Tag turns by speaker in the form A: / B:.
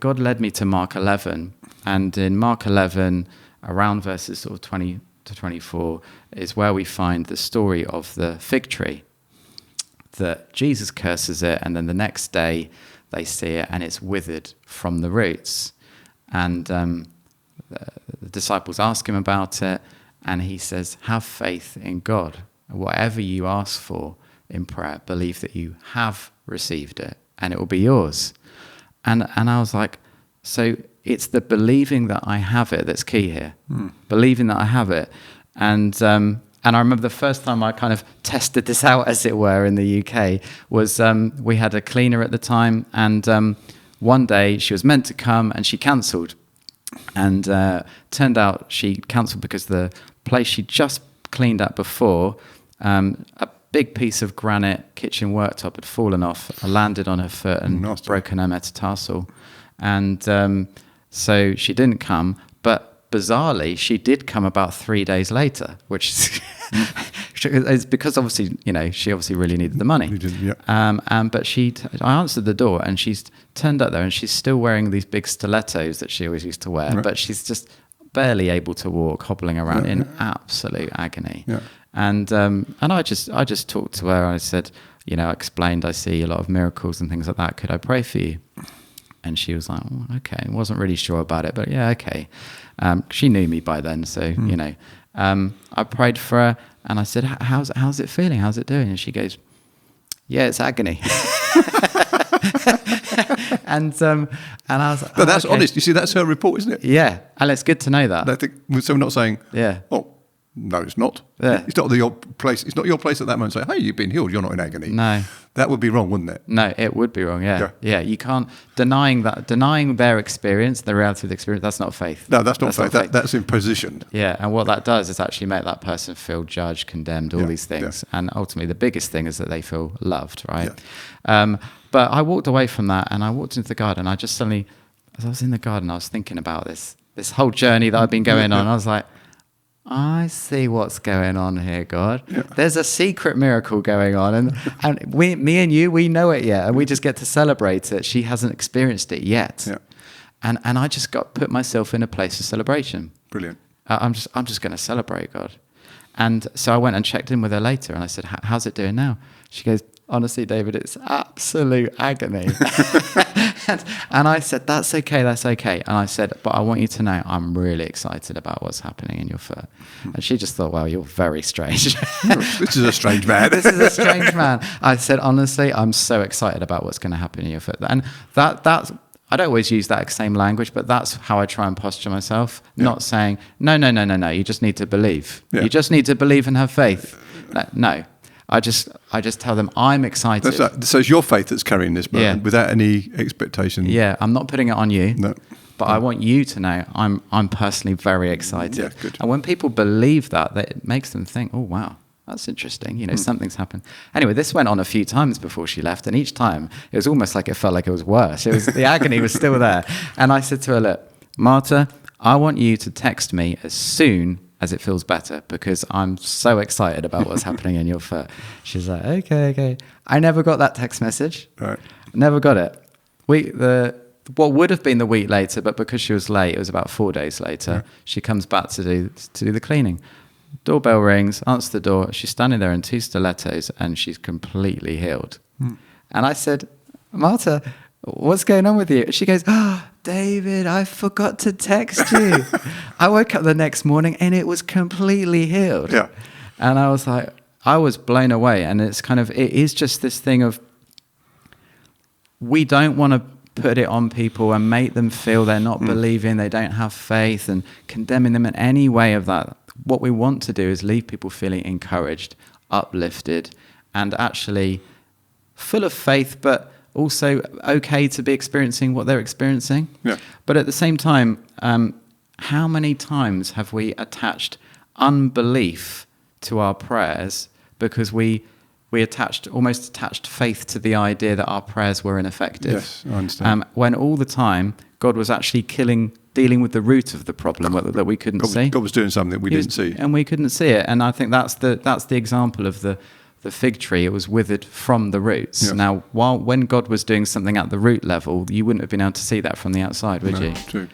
A: God led me to Mark 11, and in Mark 11, around verses sort of 20 to 24, is where we find the story of the fig tree. That Jesus curses it, and then the next day they see it, and it's withered from the roots. And the disciples ask him about it, and he says, have faith in God. Whatever you ask for in prayer, believe that you have received it, and it will be yours. And I was like, so it's the believing that I have it that's key here. Believing that I have it. And I remember the first time I kind of tested this out, as it were, in the UK was we had a cleaner at the time, and one day she was meant to come and she cancelled. And turned out she cancelled because the place she just cleaned up before, a big piece of granite kitchen worktop had fallen off, landed on her foot and broken her metatarsal. And so she didn't come, but bizarrely, she did come about 3 days later, which is it's because obviously, she obviously really needed the money. But I answered the door, and she's turned up there, and she's still wearing these big stilettos that she always used to wear, right. But she's just barely able to walk, hobbling around in absolute agony. Yeah. And I just talked to her. I said, I explained, I see a lot of miracles and things like that. Could I pray for you? And she was like, oh, okay. Wasn't really sure about it, but yeah, okay. She knew me by then, so, I prayed for her, and I said, how's it feeling? How's it doing? And she goes, yeah, it's agony. and I was like,
B: but that's okay. Honest. You see, that's her report, isn't it?
A: Yeah, and it's good to know that.
B: So we're not saying,
A: yeah.
B: Oh, no, it's not.
A: Yeah.
B: It's not your place. It's not your place at that moment to say, hey, you've been healed. You're not in agony.
A: No.
B: That would be wrong, wouldn't it?
A: No, it would be wrong, yeah. You can't, denying their experience, the reality of the experience, that's not faith.
B: No, that's not faith. That's imposition.
A: Yeah, and what that does is actually make that person feel judged, condemned, all these things. Yeah. And ultimately, the biggest thing is that they feel loved, right? Yeah. But I walked away from that, and I walked into the garden. I just suddenly, as I was in the garden, I was thinking about this whole journey that I've been going on. I was like, I see what's going on here, God. Yeah. There's a secret miracle going on, and me and you, we know it yet, and we just get to celebrate it. She hasn't experienced it yet, and I just put myself in a place of celebration.
B: Brilliant.
A: I'm just going to celebrate God, and so I went and checked in with her later, and I said, "How's it doing now?" She goes, "Honestly, David, it's absolute agony." And I said, that's okay. And I said, but I want you to know I'm really excited about what's happening in your foot. And she just thought, well, you're very strange.
B: This is a strange man.
A: This is a strange man. I said, honestly, I'm so excited about what's going to happen in your foot. And that's, I don't always use that same language, but that's how I try and posture myself. Yeah. Not saying, no, you just need to believe. Yeah. You just need to believe and have faith. No. I just tell them I'm excited.
B: So it's your faith that's carrying this burden without any expectation.
A: Yeah, I'm not putting it on you.
B: No.
A: But I want you to know I'm personally very excited. Yeah, good. And when people believe that it makes them think, oh, wow, that's interesting. Something's happened. Anyway, this went on a few times before she left. And each time it was almost like it felt like it was worse. The agony was still there. And I said to her, look, Marta, I want you to text me as soon as it feels better, because I'm so excited about what's happening in your foot. She's like, okay. I never got that text message.
B: Right.
A: Never got it. What would have been the week later, but because she was late, it was about 4 days later. Right. She comes back to do the cleaning. Doorbell rings, answers the door. She's standing there in 2 stilettos, and she's completely healed. And I said, Marta, what's going on with you? She goes, David, I forgot to text you. I woke up the next morning and it was completely healed.
B: Yeah.
A: And I was like, I was blown away. And it is just this thing of, we don't want to put it on people and make them feel they're not believing, they don't have faith, and condemning them in any way of that. What we want to do is leave people feeling encouraged, uplifted, and actually full of faith, but also okay to be experiencing what they're experiencing.
B: Yeah.
A: But at the same time, how many times have we attached unbelief to our prayers because we almost attached faith to the idea that our prayers were ineffective?
B: Yes, I understand.
A: When all the time God was actually dealing with the root of the problem that we couldn't see.
B: God was doing something that we didn't see.
A: And we couldn't see it. And I think that's the example of the the fig tree, it was withered from the roots.
B: Yeah.
A: Now, when God was doing something at the root level, you wouldn't have been able to see that from the outside, would you?
B: True.